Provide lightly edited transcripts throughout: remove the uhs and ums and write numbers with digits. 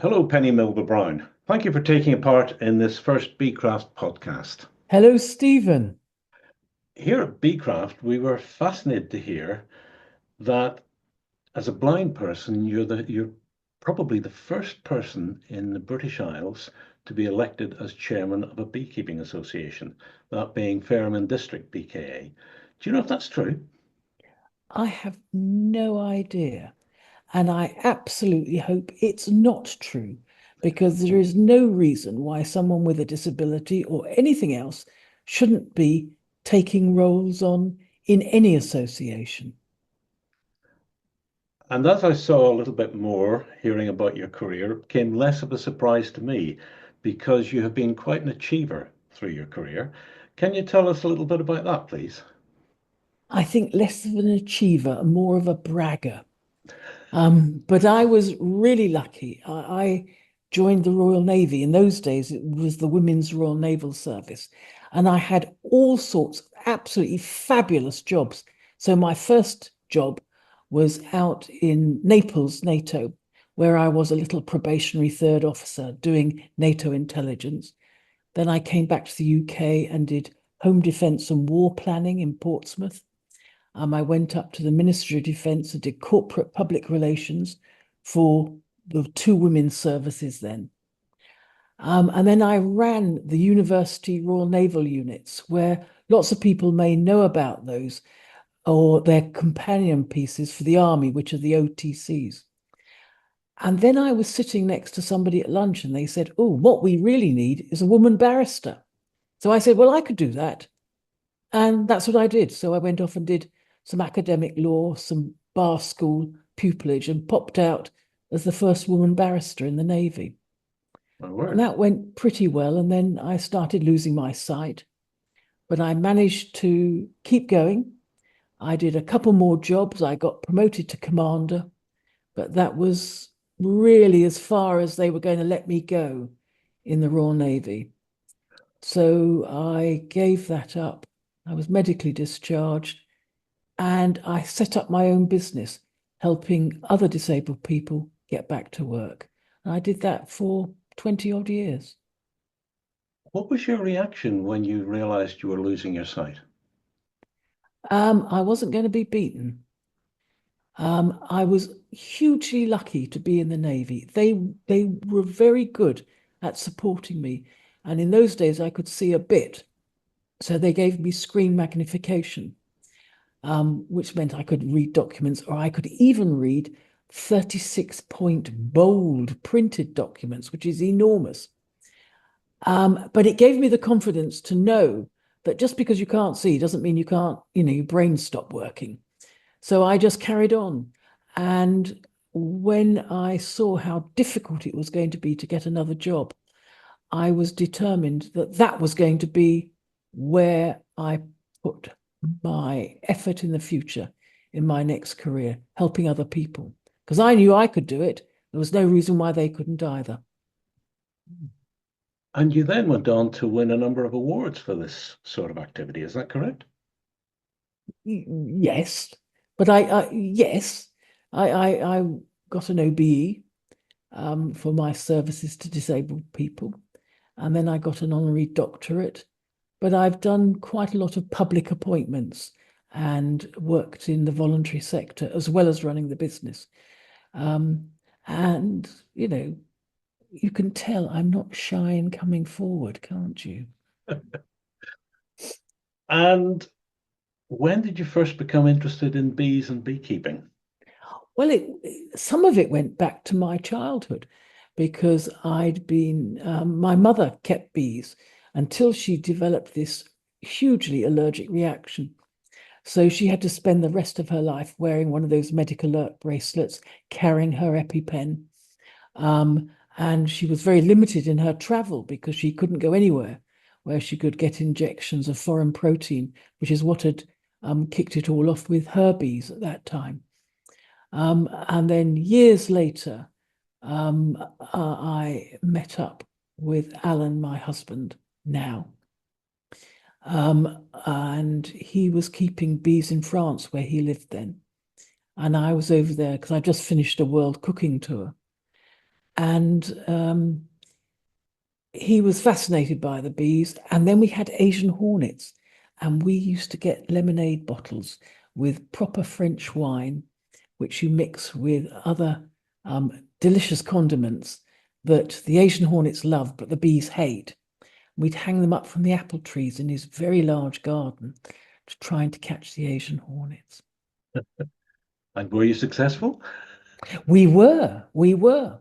Hello, Penny Melville-Brown. Thank you for taking part in this first BeeCraft podcast. Hello, Stephen. Here at BeeCraft, we were fascinated to hear that as a blind person, you're probably the first person in the British Isles to be elected as chairman of a beekeeping association, that being Fareham and District BKA. Do you know if that's true? I have no idea, and I absolutely hope it's not true because there is no reason why someone with a disability or anything else shouldn't be taking roles on in any association. And as I saw a little bit more hearing about your career, it became less of a surprise to me because you have been quite an achiever through your career. Can you tell us a little bit about that, please? I think less of an achiever and more of a bragger. But I was really lucky. I joined the Royal Navy. In those days, it was the Women's Royal Naval Service. And I had all sorts of absolutely fabulous jobs. So my first job was out in Naples, NATO, where I was a little probationary third officer doing NATO intelligence. Then I came back to the UK and did home defence and war planning in Portsmouth. I went up to the Ministry of Defence and did corporate public relations for the two women's services then. And then I ran the University Royal Naval Units, where lots of people may know about those or their companion pieces for the Army, which are the OTCs. And then I was sitting next to somebody at lunch and they said, "Oh, what we really need is a woman barrister." So I said, "Well, I could do that." And that's what I did. So I went off and did some academic law, some bar school pupillage, and popped out as the first woman barrister in the Navy. My And word. that went pretty well. And then I started losing my sight, but I managed to keep going. I did a couple more jobs. I got promoted to commander, but that was really as far as they were going to let me go in the Royal Navy. So I gave that up. I was medically discharged and I set up my own business, helping other disabled people get back to work. And I did that for 20 odd years. What was your reaction when you realized you were losing your sight? I wasn't going to be beaten. I was hugely lucky to be in the Navy. They were very good at supporting me. And in those days, I could see a bit. So they gave me screen magnification, which meant I could read documents or I could even read 36-point bold printed documents, which is enormous. But it gave me the confidence to know that just because you can't see doesn't mean you can't, your brain stopped working. So I just carried on. And when I saw how difficult it was going to be to get another job, I was determined that that was going to be where I put my effort in the future in my next career, helping other people. Because I knew I could do it. There was no reason why they couldn't either. And you then went on to win a number of awards for this sort of activity. Is that correct? Yes, but yes, I got an OBE for my services to disabled people, and then I got an honorary doctorate. But I've done quite a lot of public appointments and worked in the voluntary sector as well as running the business. Um, and you can tell I'm not shy in coming forward, can't you? And when did you first become interested in bees and beekeeping? Well, some of it went back to my childhood because my mother kept bees until she developed this hugely allergic reaction. So she had to spend the rest of her life wearing one of those medical alert bracelets, carrying her EpiPen. And she was very limited in her travel because she couldn't go anywhere where she could get injections of foreign protein, which is what had kicked it all off with her bees at that time. And then years later, I met up with Alan, my husband, now. And he was keeping bees in France where he lived then. And I was over there because I just finished a world cooking tour. And he was fascinated by the bees. And then we had Asian hornets, and we used to get lemonade bottles with proper French wine, which you mix with other delicious condiments that the Asian hornets love, but the bees hate. We'd hang them up from the apple trees in his very large garden to trying to catch the Asian hornets. And were you successful? We were. We were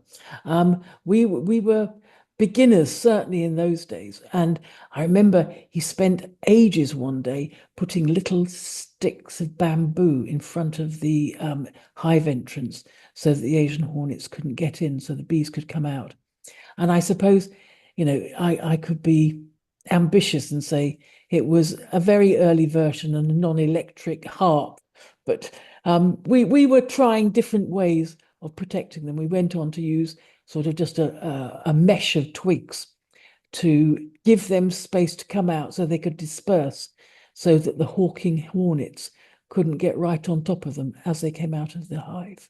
beginners, certainly in those days. And I remember he spent ages one day putting little sticks of bamboo in front of the hive entrance so that the Asian hornets couldn't get in, so the bees could come out. And I suppose, I could be ambitious and say it was a very early version and a non-electric harp, but we were trying different ways of protecting them. We went on to use sort of just a mesh of twigs to give them space to come out so they could disperse, so that the hawking hornets couldn't get right on top of them as they came out of the hive.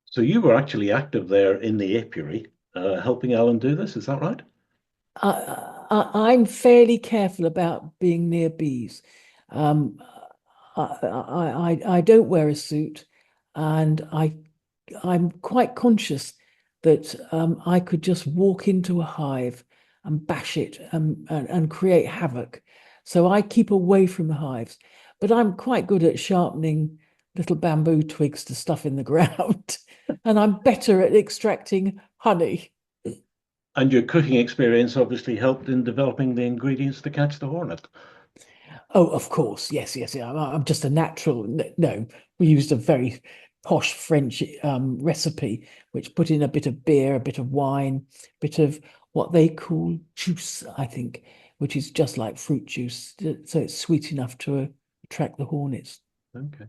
So you were actually active there in the apiary, helping Alan do this, is that right? I'm fairly careful about being near bees. Um, I don't wear a suit, and I'm quite conscious that I could just walk into a hive and bash it and create havoc. So I keep away from the hives, but I'm quite good at sharpening little bamboo twigs to stuff in the ground, and I'm better at extracting honey. And your cooking experience obviously helped in developing the ingredients to catch the hornet. Oh, of course. Yes, yes, yeah. I'm just a natural. No, we used a very posh French recipe, which put in a bit of beer, a bit of wine, a bit of what they call juice, I think, which is just like fruit juice. So it's sweet enough to attract the hornets. Okay.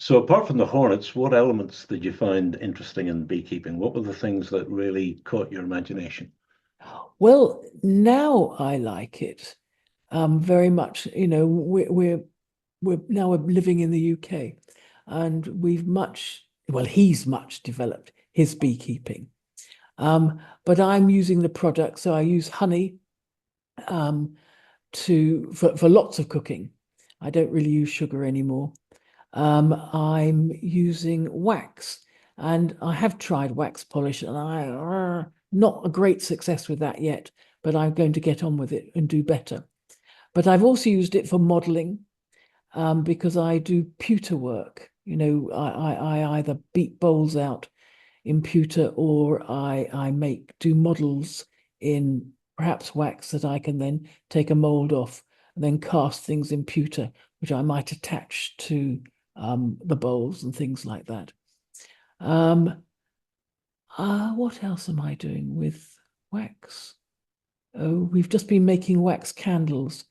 So apart from the hornets, what elements did you find interesting in beekeeping? What were the things that really caught your imagination? Well, now I like it very much. We're now living in the UK, and he's much developed his beekeeping. But I'm using the product, so I use honey for lots of cooking. I don't really use sugar anymore. I'm using wax, and I have tried wax polish, and I not a great success with that yet, but I'm going to get on with it and do better. But I've also used it for modeling, because I do pewter work. I either beat bowls out in pewter, or I do models in perhaps wax that I can then take a mold off and then cast things in pewter, which I might attach to the bowls and things like that. What else am I doing with wax? Oh, we've just been making wax candles,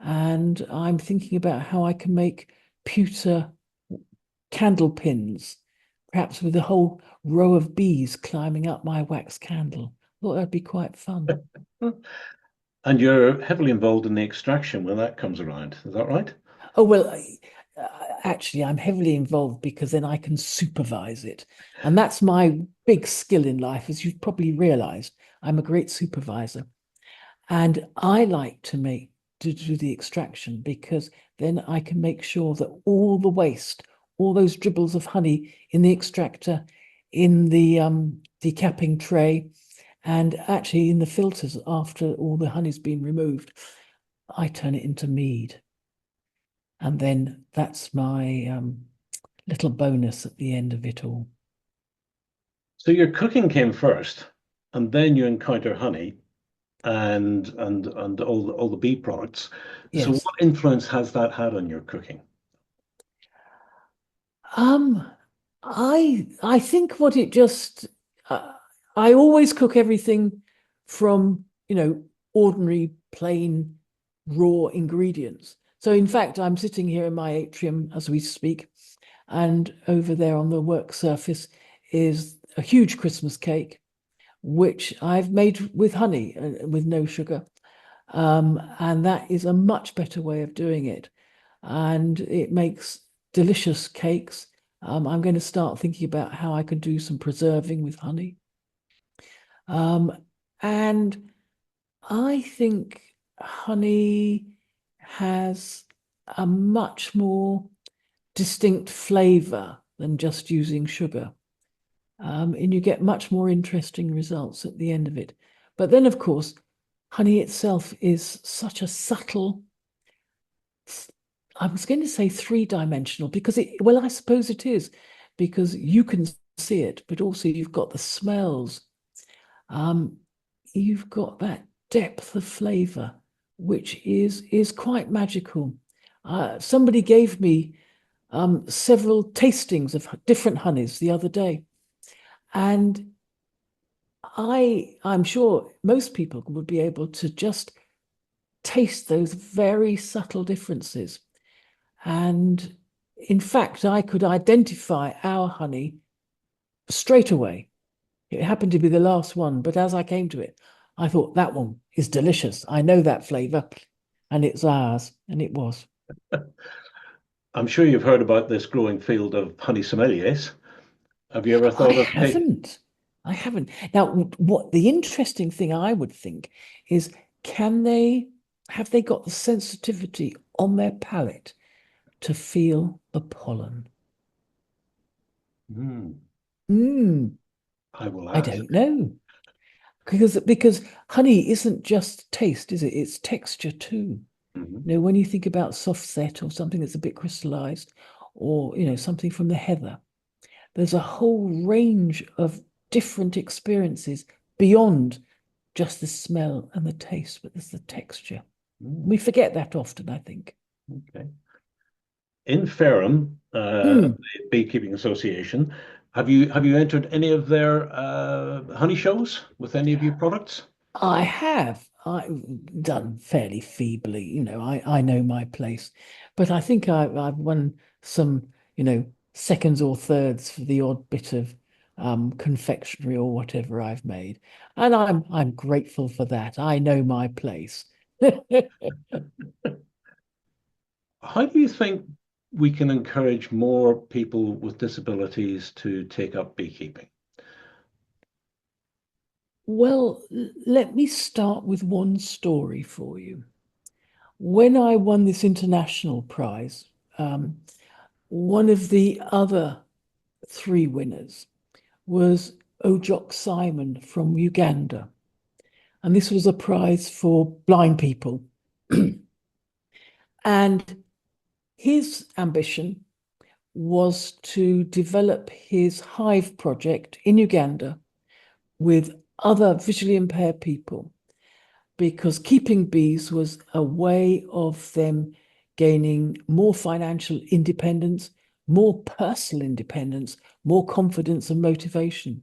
and I'm thinking about how I can make pewter candle pins, perhaps with a whole row of bees climbing up my wax candle. Thought that'd be quite fun. And you're heavily involved in the extraction when that comes around. Is that right? Oh, well, actually, I'm heavily involved because then I can supervise it. And that's my big skill in life, as you've probably realized. I'm a great supervisor. And I like to do the extraction, because then I can make sure that all the waste, all those dribbles of honey in the extractor, in the decapping tray, and actually in the filters after all the honey's been removed, I turn it into mead. And then that's my little bonus at the end of it all. So your cooking came first, and then you encounter honey and all the bee products. So Yes. what influence has that had on your cooking? Um, I think what it just I always cook everything from, ordinary plain raw ingredients. So in fact, I'm sitting here in my atrium as we speak, and over there on the work surface is a huge Christmas cake, which I've made with honey and with no sugar. And that is a much better way of doing it. And it makes delicious cakes. I'm going to start thinking about how I can do some preserving with honey. And I think honey has a much more distinct flavor than just using sugar. And you get much more interesting results at the end of it. But then, of course, honey itself is such a subtle, I was going to say three-dimensional, because well, I suppose it is, because you can see it, but also you've got the smells. You've got that depth of flavor, which is quite magical. Somebody gave me several tastings of different honeys the other day. And I'm sure most people would be able to just taste those very subtle differences. And in fact, I could identify our honey straight away. It happened to be the last one, but as I came to it, I thought that one is delicious. I know that flavor, and it's ours, and it was. I'm sure you've heard about this growing field of honey sommeliers. Have you ever I thought of haven't. I haven't. Now, what the interesting thing I would think is, have they got the sensitivity on their palate to feel the pollen? Mm, I will I ask. don't know. Because honey isn't just taste, is it? It's texture too. Mhm. When you think about soft set or something that's a bit crystallized, or something from the heather, there's a whole range of different experiences beyond just the smell and the taste, but there's the texture. We forget that often, I think. Okay. In Fareham, Mm. the Beekeeping Association, have you entered any of their honey shows with any of your products? I have. I've done fairly feebly, I know my place. But I think I've won some, seconds or thirds for the odd bit of confectionery or whatever I've made. And I'm grateful for that. I know my place. How do you think we can encourage more people with disabilities to take up beekeeping? Well, let me start with one story for you. When I won this international prize, one of the other three winners was Ojok Simon from Uganda. And this was a prize for blind people. And his ambition was to develop his hive project in Uganda with other visually impaired people, because keeping bees was a way of them gaining more financial independence, more personal independence, more confidence and motivation.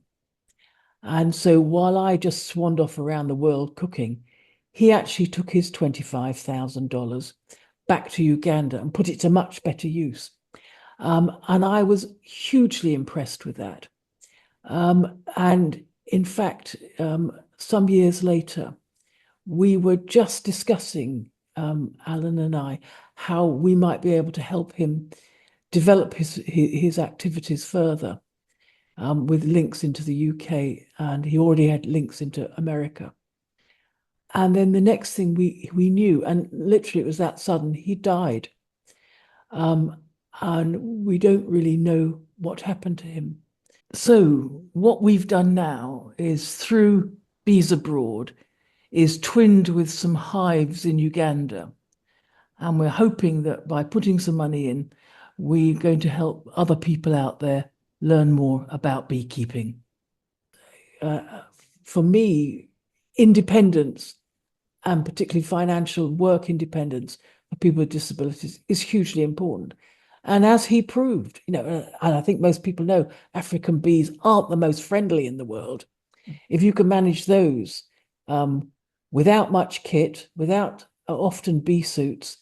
And so while I just swanned off around the world cooking, he actually took his $25,000 back to Uganda and put it to much better use. And I was hugely impressed with that. And in fact, some years later, we were just discussing, Alan and I, how we might be able to help him develop his activities further, with links into the UK, and he already had links into America. And then the next thing we knew, and literally it was that sudden, he died. And we don't really know what happened to him. So what we've done now is, through Bees Abroad, is twinned with some hives in Uganda. And we're hoping that by putting some money in, we're going to help other people out there learn more about beekeeping. For me, independence, and particularly financial work independence for people with disabilities, is hugely important. And as he proved, and I think most people know, African bees aren't the most friendly in the world. If you can manage those, without much kit, without often bee suits,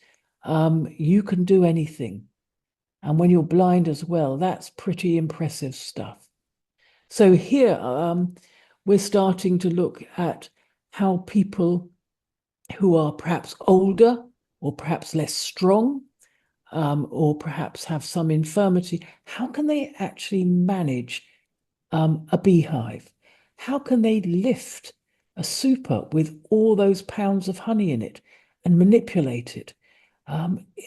you can do anything. And when you're blind as well, that's pretty impressive stuff. So here, we're starting to look at how people who are perhaps older or perhaps less strong, or perhaps have some infirmity, how can they actually manage a beehive? How can they lift a super with all those pounds of honey in it and manipulate it?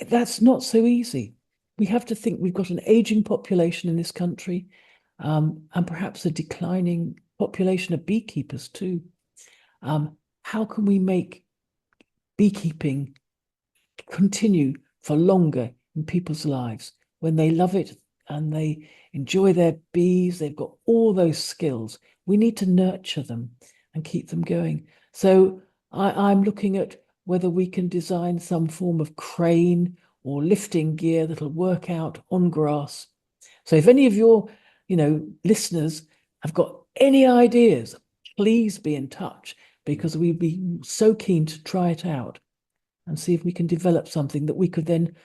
That's not so easy. We have to think we've got an aging population in this country, and perhaps a declining population of beekeepers too. How can we make beekeeping continue for longer in people's lives when they love it and they enjoy their bees? They've got all those skills. We need to nurture them and keep them going. So I'm looking at whether we can design some form of crane or lifting gear that'll work out on grass. So if any of your, listeners have got any ideas, please be in touch, because we'd be so keen to try it out and see if we can develop something that we could then,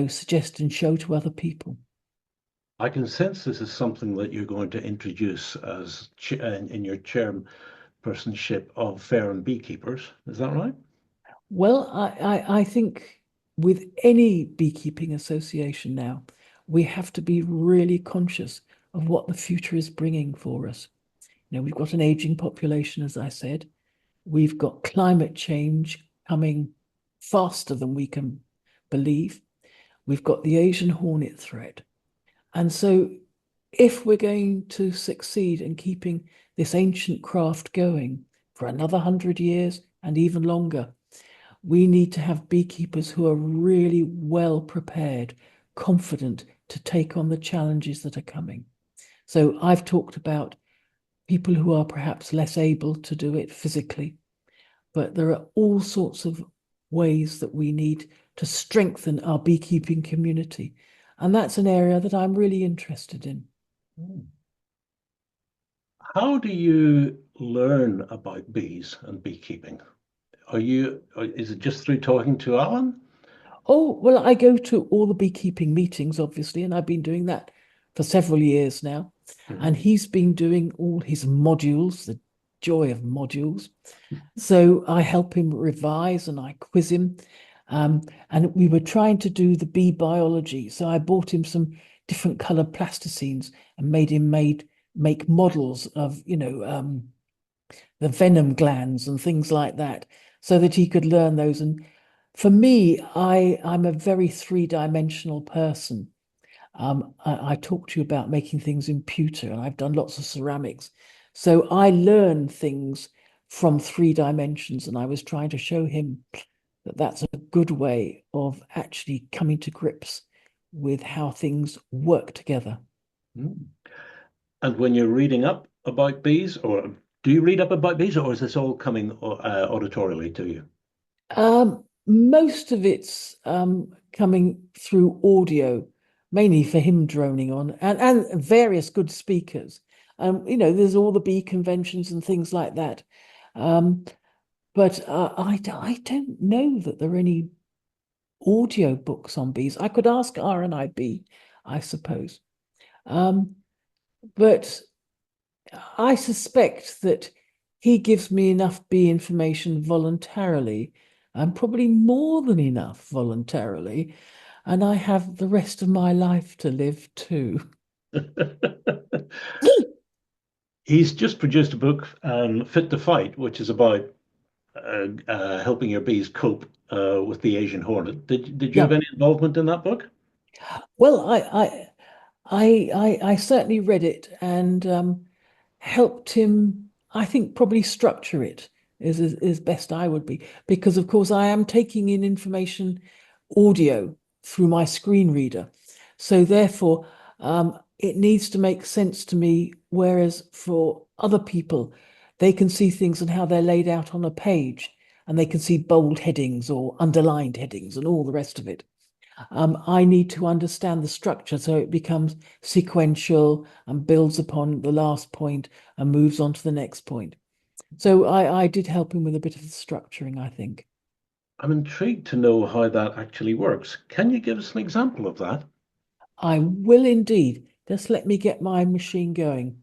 suggest and show to other people. I can sense this is something that you're going to introduce as in your chairpersonship of Fareham Beekeepers. Is that right? Well, I think with any beekeeping association now, we have to be really conscious of what the future is bringing for us. We've got an aging population, as I said. We've got climate change coming faster than we can believe. We've got the Asian hornet threat. And so if we're going to succeed in keeping this ancient craft going for another 100 years and even longer, we need to have beekeepers who are really well prepared, confident to take on the challenges that are coming. So I've talked about people who are perhaps less able to do it physically, but there are all sorts of ways that we need to strengthen our beekeeping community. And that's an area that I'm really interested in. How do you learn about bees and beekeeping? Is it just through talking to Alan? Oh, well, I go to all the beekeeping meetings, obviously, and I've been doing that for several years now. And Mhm. he's been doing all his modules, the joy of modules. So I help him revise and I quiz him. And we were trying to do the bee biology. So I bought him some different colored plasticines and made him make models of, the venom glands and things like that, so that he could learn those. And for me, I'm a very three-dimensional person. I talked to you about making things in pewter, and I've done lots of ceramics. So I learn things from 3 dimensions, and I was trying to show him that that's a good way of actually coming to grips with how things work together. Mm. And when you're reading up about bees, or do you read up about bees, or is this all coming auditorially to you? Most of it's coming through audio, mainly for him droning on, and various good speakers. There's all the bee conventions and things like that. Um, but I don't know that there are any audio books on bees. I could ask RNIB, I suppose. Um, but I suspect that he gives me enough bee information voluntarily, and probably more than enough voluntarily, and I have the rest of my life to live too. He's just produced a book, Fit to Fight, which is about helping your bees cope with the Asian hornet. Did you have Yeah. any involvement in that book? Well, I certainly read it and helped him, I think, probably structure it is best I would be, because of course I am taking in information audio through my screen reader. So therefore, it needs to make sense to me, whereas for other people, they can see things and how they're laid out on a page, and they can see bold headings or underlined headings and all the rest of it. I need to understand the structure so it becomes sequential and builds upon the last point and moves on to the next point. So I did help him with a bit of the structuring, I think. I'm intrigued to know how that actually works. Can you give us an example of that? I will indeed. Just let me get my machine going.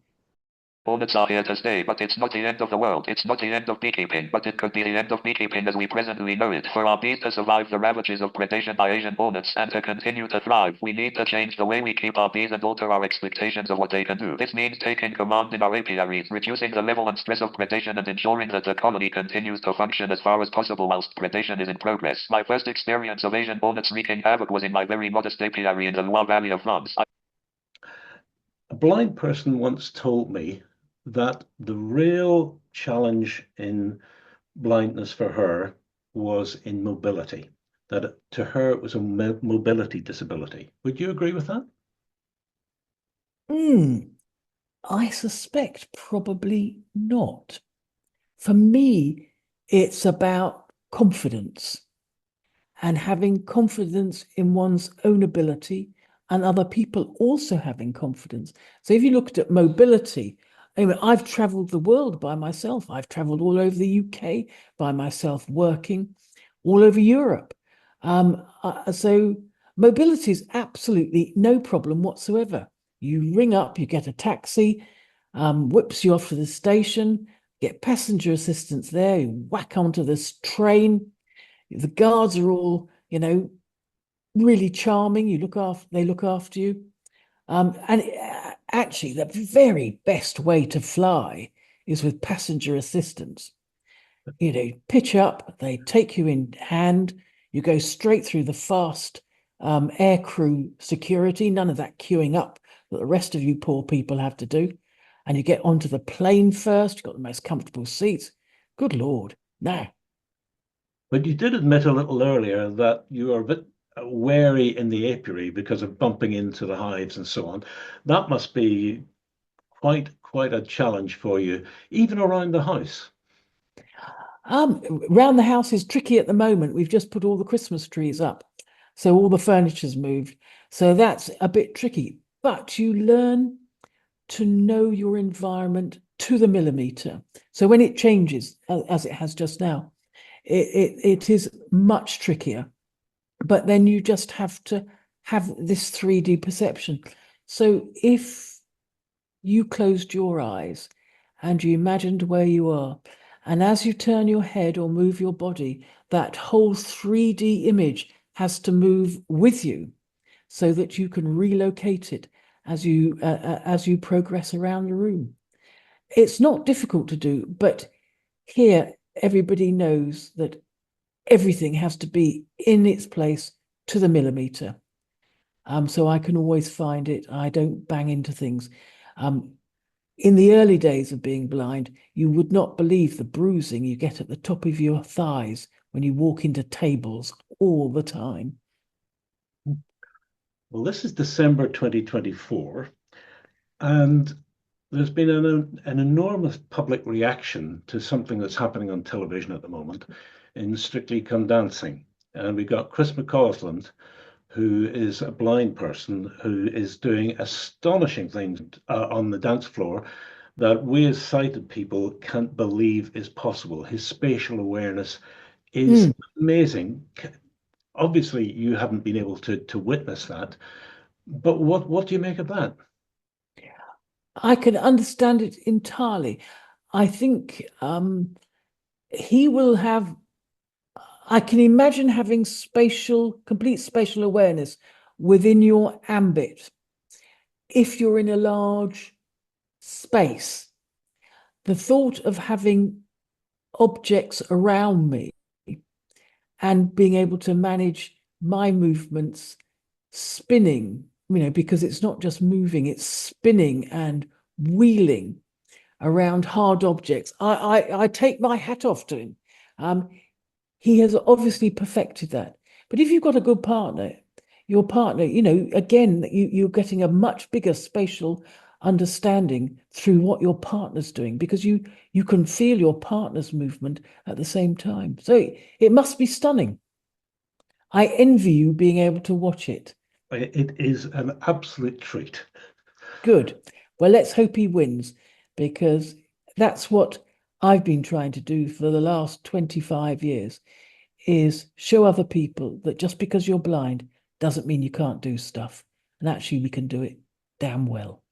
Audits are here to stay, but it's not the end of the world. It's not the end of beekeeping, but it could be the end of beekeeping as we presently know it. For our bees to survive the ravages of predation by Asian hornets and to continue to thrive, we need to change the way we keep our bees and alter our expectations of what they can do. This means taking command in our apiaries, reducing the level and stress of predation, and ensuring that the colony continues to function as far as possible whilst predation is in progress. My first experience of Asian hornets wreaking havoc was in my very modest apiary in the Loire Valley of France. A blind person once told me that the real challenge in blindness for her was in mobility, that to her it was a mobility disability. Would you agree with that? I suspect probably not. For me, it's about confidence and having confidence in one's own ability and other people also having confidence. So if you looked at mobility, I mean, I've traveled the world by myself. I've traveled all over the UK by myself, working all over Europe. So mobility is absolutely no problem whatsoever. You ring up, you get a taxi, whips you off to the station, get passenger assistance there, you whack onto this train. The guards are all, really charming. They look after you. And actually, the very best way to fly is with passenger assistance. Pitch up, they take you in hand, you go straight through the fast aircrew security, none of that queuing up that the rest of you poor people have to do. And you get onto the plane first, you've got the most comfortable seats. Good Lord, no. But you did admit a little earlier that you are a bit wary in the apiary because of bumping into the hives and so on. That must be quite a challenge for you, even around the house. Round the house is tricky at the moment. We've just put all the Christmas trees up, so all the furniture's moved. So that's a bit tricky. But you learn to know your environment to the millimeter. So when it changes, as it has just now, it is much trickier. But then you just have to have this 3D perception. So if you closed your eyes and you imagined where you are, and as you turn your head or move your body, that whole 3D image has to move with you so that you can relocate it as you progress around the room. It's not difficult to do, but here everybody knows that everything has to be in its place to the millimeter. So I can always find it. I don't bang into things. In the early days of being blind, you would not believe the bruising you get at the top of your thighs when you walk into tables all the time. Well, this is December 2024, and there's been an enormous public reaction to something that's happening on television at the moment in Strictly Come Dancing. And we've got Chris McCausland, who is a blind person who is doing astonishing things on the dance floor that we as sighted people can't believe is possible. His spatial awareness is amazing. Obviously, you haven't been able to witness that, but what do you make of that? I can understand it entirely. I think he will have, I can imagine having complete spatial awareness within your ambit. If you're in a large space, the thought of having objects around me and being able to manage my movements, spinning, because it's not just moving, it's spinning and wheeling around hard objects. I take my hat off to him. He has obviously perfected that. But if you've got a good partner, your partner, again, you're getting a much bigger spatial understanding through what your partner's doing, because you can feel your partner's movement at the same time. So it must be stunning. I envy you being able to watch it. It is an absolute treat. Good. Well, let's hope he wins, because that's what I've been trying to do for the last 25 years, is show other people that just because you're blind doesn't mean you can't do stuff. And actually, we can do it damn well.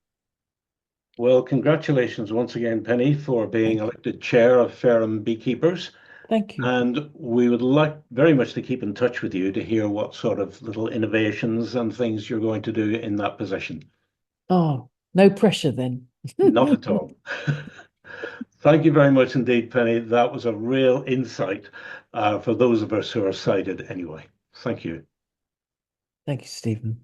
Well, congratulations once again, Penny, for being Thank you. elected chair of Fareham Beekeepers. Thank you. And we would like very much to keep in touch with you to hear what sort of little innovations and things you're going to do in that position. Oh, no pressure then. Not at all. Thank you very much indeed, Penny. That was a real insight for those of us who are sighted anyway. Thank you. Thank you, Stephen.